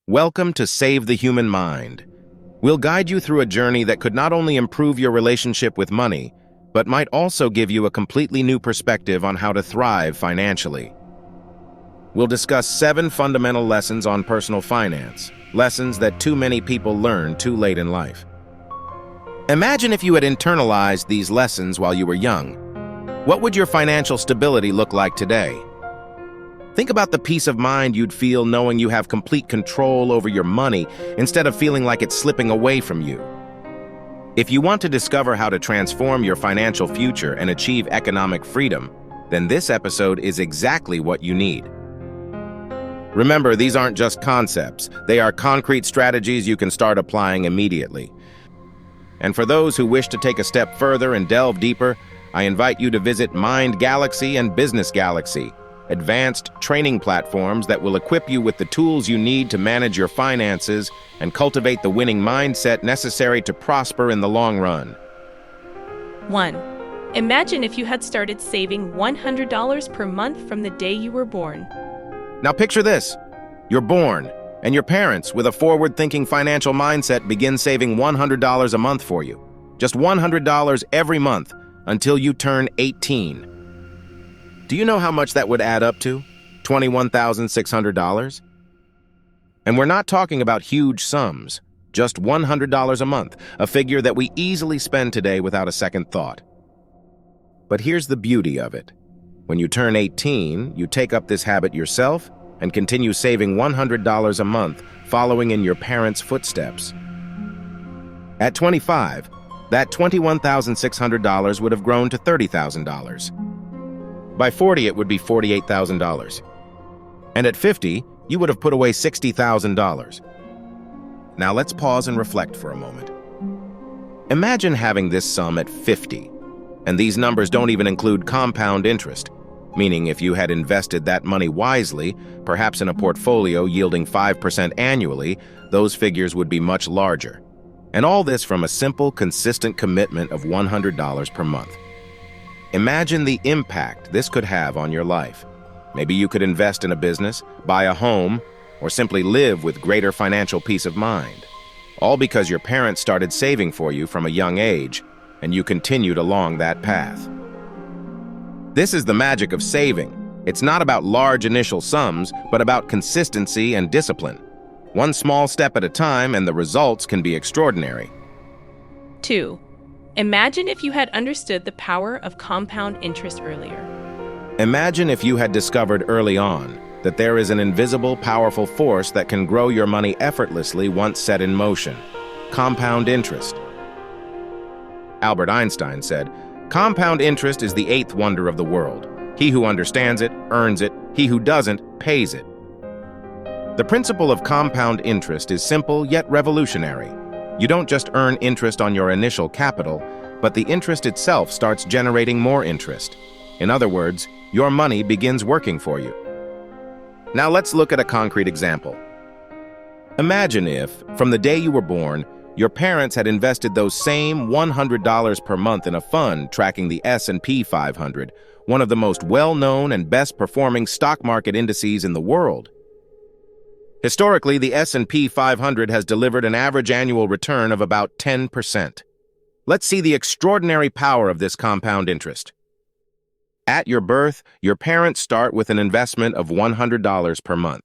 Welcome to Save the Human Mind. We'll guide you through a journey that could not only improve your relationship with money, but might also give you a completely new perspective on how to thrive financially. We'll discuss 7 fundamental lessons on personal finance, lessons that too many people learn too late in life. Imagine if you had internalized these lessons while you were young. What would your financial stability look like today? Think about the peace of mind you'd feel knowing you have complete control over your money instead of feeling like it's slipping away from you. If you want to discover how to transform your financial future and achieve economic freedom, then this episode is exactly what you need. Remember, these aren't just concepts. They are concrete strategies you can start applying immediately. And for those who wish to take a step further and delve deeper, I invite you to visit Mind Galaxy and Business Galaxy, advanced training platforms that will equip you with the tools you need to manage your finances and cultivate the winning mindset necessary to prosper in the long run. 1. Imagine if you had started saving $100 per month from the day you were born. Now picture this. You're born, and your parents, with a forward-thinking financial mindset, begin saving $100 a month for you. Just $100 every month until you turn 18. Do you know how much that would add up to? $21,600? And we're not talking about huge sums, just $100 a month, a figure that we easily spend today without a second thought. But here's the beauty of it. When you turn 18, you take up this habit yourself and continue saving $100 a month, following in your parents' footsteps. At 25, that $21,600 would have grown to $30,000. By 40, it would be $48,000. And at 50, you would have put away $60,000. Now let's pause and reflect for a moment. Imagine having this sum at 50, and these numbers don't even include compound interest, meaning if you had invested that money wisely, perhaps in a portfolio yielding 5% annually, those figures would be much larger. And all this from a simple, consistent commitment of $100 per month. Imagine the impact this could have on your life. Maybe you could invest in a business, buy a home, or simply live with greater financial peace of mind. All because your parents started saving for you from a young age, and you continued along that path. This is the magic of saving. It's not about large initial sums, but about consistency and discipline. One small step at a time, and the results can be extraordinary. 2. Imagine if you had understood the power of compound interest earlier. Imagine if you had discovered early on that there is an invisible, powerful force that can grow your money effortlessly once set in motion. Compound interest. Albert Einstein said, "Compound interest is the 8th wonder of the world. He who understands it, earns it. He who doesn't, pays it." The principle of compound interest is simple yet revolutionary. You don't just earn interest on your initial capital, but the interest itself starts generating more interest. In other words, your money begins working for you. Now let's look at a concrete example. Imagine if, from the day you were born, your parents had invested those same $100 per month in a fund tracking the S&P 500, one of the most well-known and best-performing stock market indices in the world. Historically, the S&P 500 has delivered an average annual return of about 10%. Let's see the extraordinary power of this compound interest. At your birth, your parents start with an investment of $100 per month.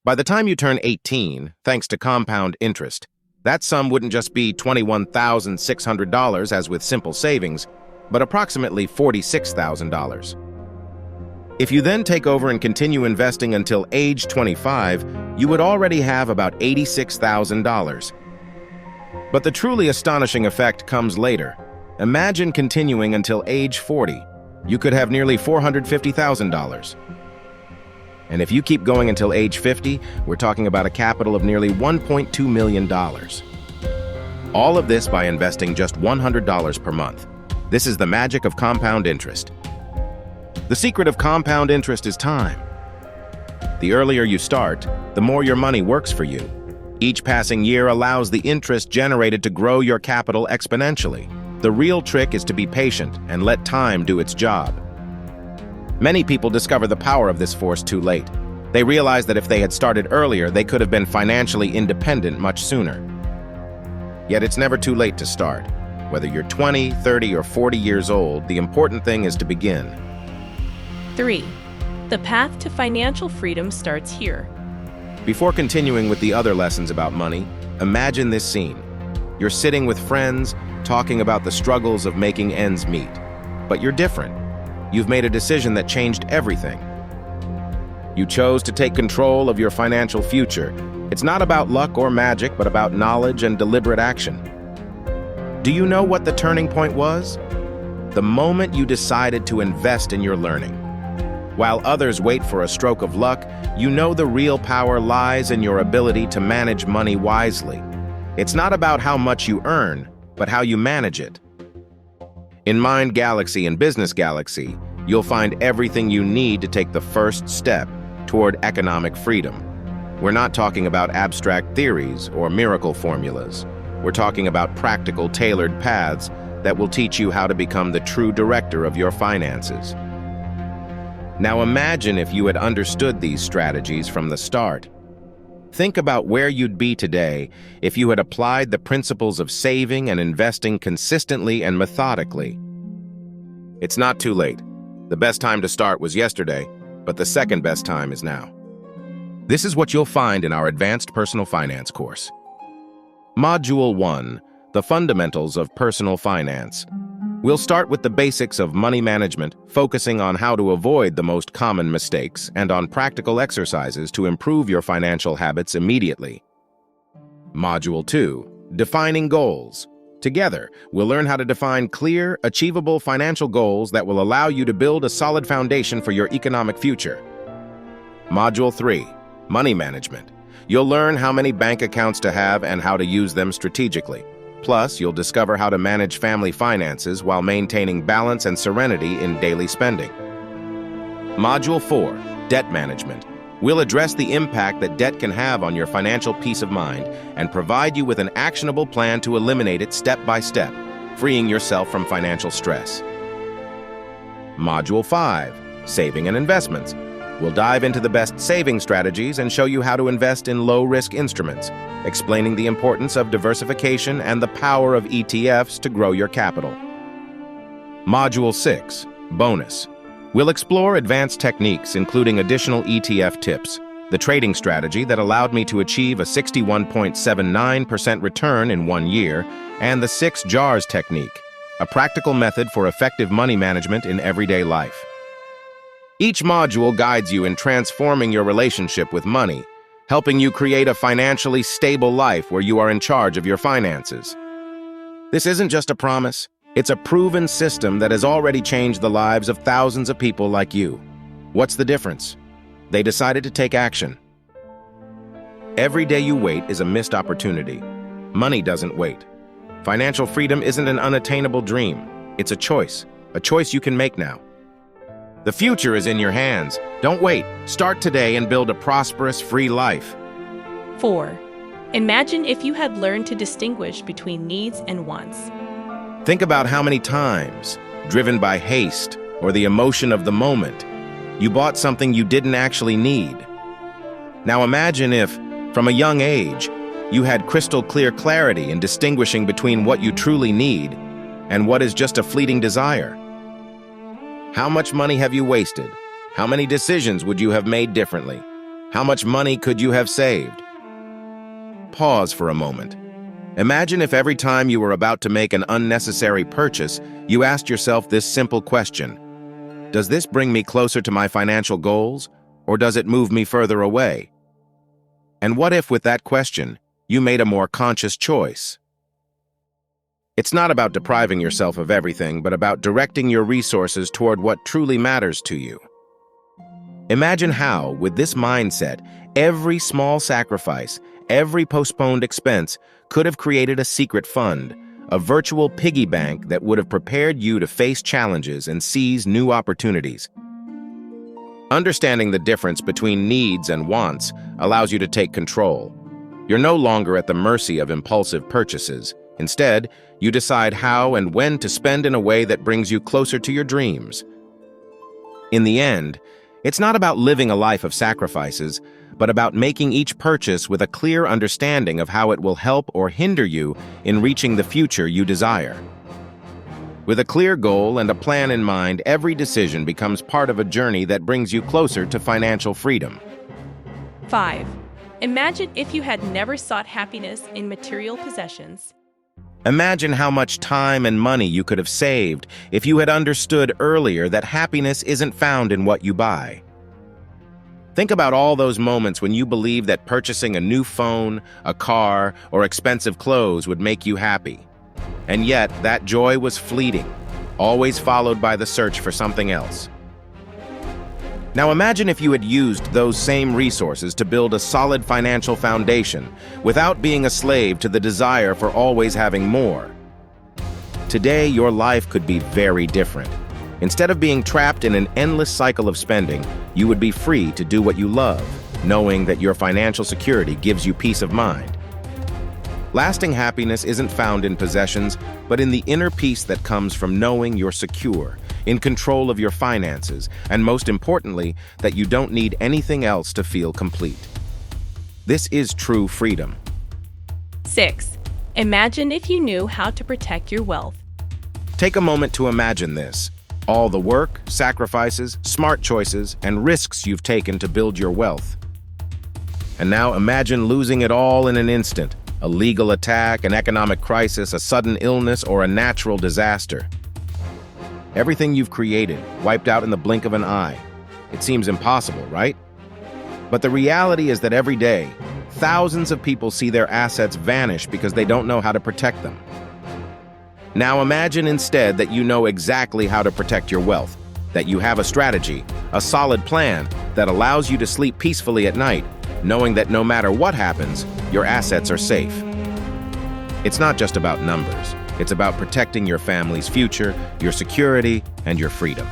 By the time you turn 18, thanks to compound interest, that sum wouldn't just be $21,600 as with simple savings, but approximately $46,000. If you then take over and continue investing until age 25, you would already have about $86,000. But the truly astonishing effect comes later. Imagine continuing until age 40. You could have nearly $450,000. And if you keep going until age 50, we're talking about a capital of nearly $1.2 million. All of this by investing just $100 per month. This is the magic of compound interest. The secret of compound interest is time. The earlier you start, the more your money works for you. Each passing year allows the interest generated to grow your capital exponentially. The real trick is to be patient and let time do its job. Many people discover the power of this force too late. They realized that if they had started earlier, they could have been financially independent much sooner. Yet it's never too late to start. Whether you're 20, 30, or 40 years old, the important thing is to begin. 3. The path to financial freedom starts here. Before continuing with the other lessons about money, imagine this scene. You're sitting with friends, talking about the struggles of making ends meet. But you're different. You've made a decision that changed everything. You chose to take control of your financial future. It's not about luck or magic, but about knowledge and deliberate action. Do you know what the turning point was? The moment you decided to invest in your learning. While others wait for a stroke of luck, you know the real power lies in your ability to manage money wisely. It's not about how much you earn, but how you manage it. In Mind Galaxy and Business Galaxy, you'll find everything you need to take the first step toward economic freedom. We're not talking about abstract theories or miracle formulas. We're talking about practical, tailored paths that will teach you how to become the true director of your finances. Now imagine if you had understood these strategies from the start. Think about where you'd be today if you had applied the principles of saving and investing consistently and methodically. It's not too late. The best time to start was yesterday, but the second best time is now. This is what you'll find in our Advanced Personal Finance course. Module 1, The Fundamentals of Personal Finance. We'll start with the basics of money management, focusing on how to avoid the most common mistakes and on practical exercises to improve your financial habits immediately. Module 2, Defining Goals. Together, we'll learn how to define clear, achievable financial goals that will allow you to build a solid foundation for your economic future. Module 3, Money Management. You'll learn how many bank accounts to have and how to use them strategically. Plus, you'll discover how to manage family finances while maintaining balance and serenity in daily spending. Module 4, Debt Management. We'll address the impact that debt can have on your financial peace of mind and provide you with an actionable plan to eliminate it step by step, freeing yourself from financial stress. Module 5, Saving and Investments. We'll dive into the best saving strategies and show you how to invest in low-risk instruments, explaining the importance of diversification and the power of ETFs to grow your capital. Module 6, Bonus. We'll explore advanced techniques, including additional ETF tips, the trading strategy that allowed me to achieve a 61.79% return in 1 year, and the 6 jars technique, a practical method for effective money management in everyday life. Each module guides you in transforming your relationship with money, helping you create a financially stable life where you are in charge of your finances. This isn't just a promise, it's a proven system that has already changed the lives of thousands of people like you. What's the difference? They decided to take action. Every day you wait is a missed opportunity. Money doesn't wait. Financial freedom isn't an unattainable dream. It's a choice you can make now. The future is in your hands. Don't wait. Start today and build a prosperous, free life. 4. Imagine if you had learned to distinguish between needs and wants. Think about how many times, driven by haste or the emotion of the moment, you bought something you didn't actually need. Now imagine if, from a young age, you had crystal clear clarity in distinguishing between what you truly need and what is just a fleeting desire. How much money have you wasted? How many decisions would you have made differently? How much money could you have saved? Pause for a moment. Imagine if every time you were about to make an unnecessary purchase, you asked yourself this simple question: does this bring me closer to my financial goals, or does it move me further away? And what if, with that question, you made a more conscious choice? It's not about depriving yourself of everything, but about directing your resources toward what truly matters to you. Imagine how, with this mindset, every small sacrifice, every postponed expense could have created a secret fund, a virtual piggy bank that would have prepared you to face challenges and seize new opportunities. Understanding the difference between needs and wants allows you to take control. You're no longer at the mercy of impulsive purchases. Instead, you decide how and when to spend in a way that brings you closer to your dreams. In the end, It's not about living a life of sacrifices, but about making each purchase with a clear understanding of how it will help or hinder you in reaching the future you desire. With a clear goal and a plan in mind, every decision becomes part of a journey that brings you closer to financial freedom. 5. Imagine if you had never sought happiness in material possessions. Imagine how much time and money you could have saved if you had understood earlier that happiness isn't found in what you buy. Think about all those moments when you believed that purchasing a new phone, a car, or expensive clothes would make you happy. And yet, that joy was fleeting, always followed by the search for something else. Now imagine if you had used those same resources to build a solid financial foundation without being a slave to the desire for always having more. Today, your life could be very different. Instead of being trapped in an endless cycle of spending, you would be free to do what you love, knowing that your financial security gives you peace of mind. Lasting happiness isn't found in possessions, but in the inner peace that comes from knowing you're secure, in control of your finances, and most importantly, that you don't need anything else to feel complete. This is true freedom. 6. Imagine if you knew how to protect your wealth. Take a moment to imagine this. All the work, sacrifices, smart choices, and risks you've taken to build your wealth. And now imagine losing it all in an instant. A legal attack, an economic crisis, a sudden illness, or a natural disaster. Everything you've created, wiped out in the blink of an eye. It seems impossible, right? But the reality is that every day, thousands of people see their assets vanish because they don't know how to protect them. Now imagine instead that you know exactly how to protect your wealth, that you have a strategy, a solid plan that allows you to sleep peacefully at night, knowing that no matter what happens, your assets are safe. It's not just about numbers. It's about protecting your family's future, your security, and your freedom.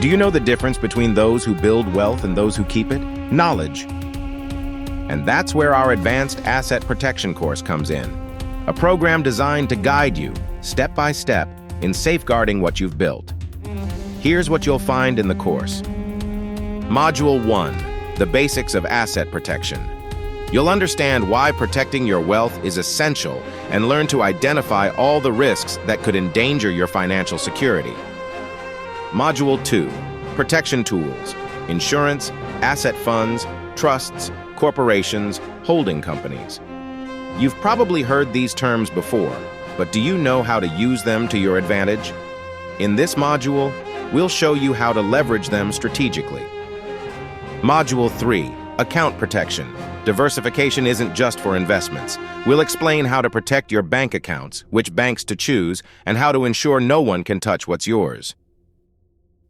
Do you know the difference between those who build wealth and those who keep it? Knowledge. And that's where our Advanced Asset Protection course comes in. A program designed to guide you, step by step, in safeguarding what you've built. Here's what you'll find in the course. Module 1, the basics of asset protection. You'll understand why protecting your wealth is essential and learn to identify all the risks that could endanger your financial security. Module 2, protection tools, insurance, asset funds, trusts, corporations, holding companies. You've probably heard these terms before, but do you know how to use them to your advantage? In this module, we'll show you how to leverage them strategically. Module 3, account protection. Diversification isn't just for investments. We'll explain how to protect your bank accounts, which banks to choose, and how to ensure no one can touch what's yours.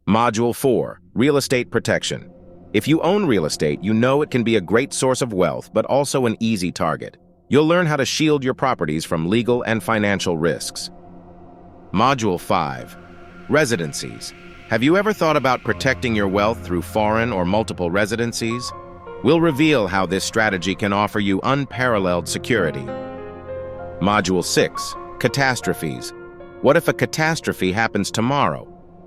Module 4, real estate protection. If you own real estate, you know it can be a great source of wealth, but also an easy target. You'll learn how to shield your properties from legal and financial risks. Module 5, residencies. Have you ever thought about protecting your wealth through foreign or multiple residencies? We'll reveal how this strategy can offer you unparalleled security. Module 6, catastrophes. What if a catastrophe happens tomorrow?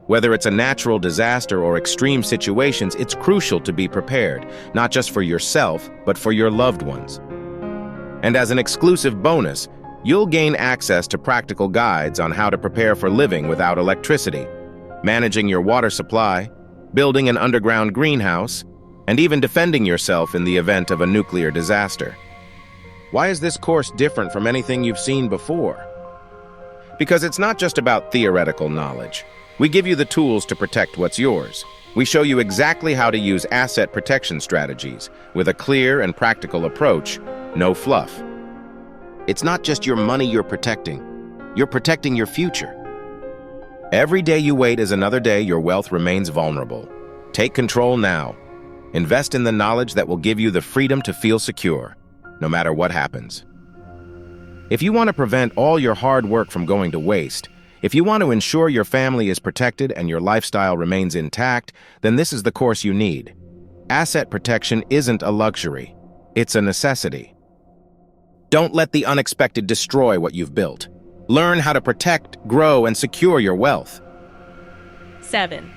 Whether it's a natural disaster or extreme situations, it's crucial to be prepared, not just for yourself, but for your loved ones. And as an exclusive bonus, you'll gain access to practical guides on how to prepare for living without electricity, managing your water supply, building an underground greenhouse, and even defending yourself in the event of a nuclear disaster. Why is this course different from anything you've seen before? Because it's not just about theoretical knowledge. We give you the tools to protect what's yours. We show you exactly how to use asset protection strategies with a clear and practical approach, no fluff. It's not just your money you're protecting your future. Every day you wait is another day your wealth remains vulnerable. Take control now. Invest in the knowledge that will give you the freedom to feel secure, no matter what happens. If you want to prevent all your hard work from going to waste, if you want to ensure your family is protected and your lifestyle remains intact, then this is the course you need. Asset protection isn't a luxury. It's a necessity. Don't let the unexpected destroy what you've built. Learn how to protect, grow, and secure your wealth. 7.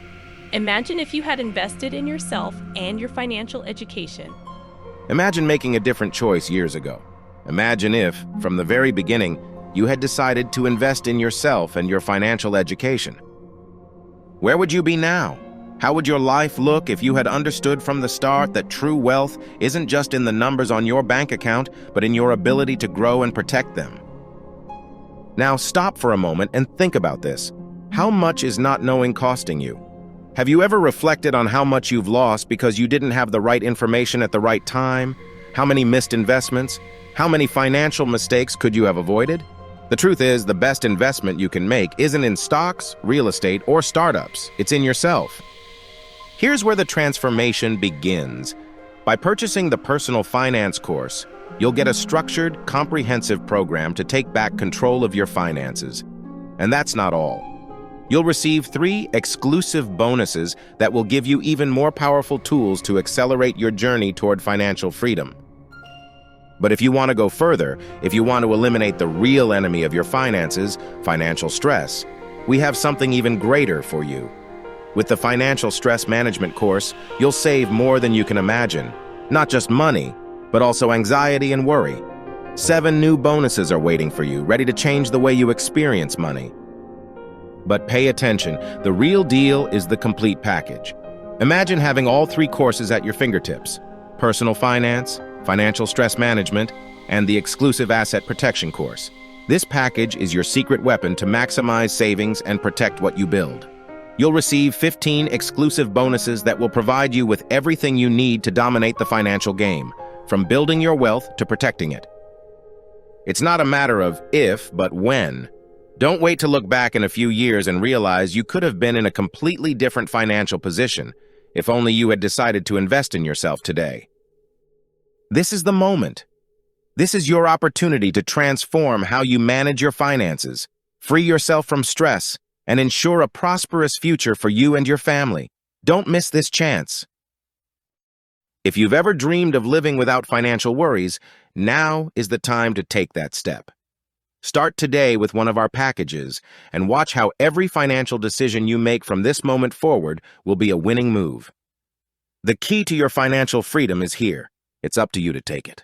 Imagine if you had invested in yourself and your financial education. Imagine making a different choice years ago. Imagine if, from the very beginning, you had decided to invest in yourself and your financial education. Where would you be now? How would your life look if you had understood from the start that true wealth isn't just in the numbers on your bank account, but in your ability to grow and protect them? Now stop for a moment and think about this. How much is not knowing costing you? Have you ever reflected on how much you've lost because you didn't have the right information at the right time? How many missed investments? How many financial mistakes could you have avoided? The truth is, the best investment you can make isn't in stocks, real estate, or startups. It's in yourself. Here's where the transformation begins. By purchasing the Personal Finance course, you'll get a structured, comprehensive program to take back control of your finances. And that's not all. You'll receive 3 exclusive bonuses that will give you even more powerful tools to accelerate your journey toward financial freedom. But if you want to go further, if you want to eliminate the real enemy of your finances, financial stress, we have something even greater for you. With the Financial Stress Management course, you'll save more than you can imagine. Not just money, but also anxiety and worry. 7 new bonuses are waiting for you, ready to change the way you experience money. But pay attention, the real deal is the complete package. Imagine having all 3 courses at your fingertips: Personal Finance, Financial Stress Management, and the exclusive Asset Protection course. This package is your secret weapon to maximize savings and protect what you build. You'll receive 15 exclusive bonuses that will provide you with everything you need to dominate the financial game, from building your wealth to protecting it. It's not a matter of if, but when. Don't wait to look back in a few years and realize you could have been in a completely different financial position if only you had decided to invest in yourself today. This is the moment. This is your opportunity to transform how you manage your finances, free yourself from stress, and ensure a prosperous future for you and your family. Don't miss this chance. If you've ever dreamed of living without financial worries, now is the time to take that step. Start today with one of our packages and watch how every financial decision you make from this moment forward will be a winning move. The key to your financial freedom is here. It's up to you to take it.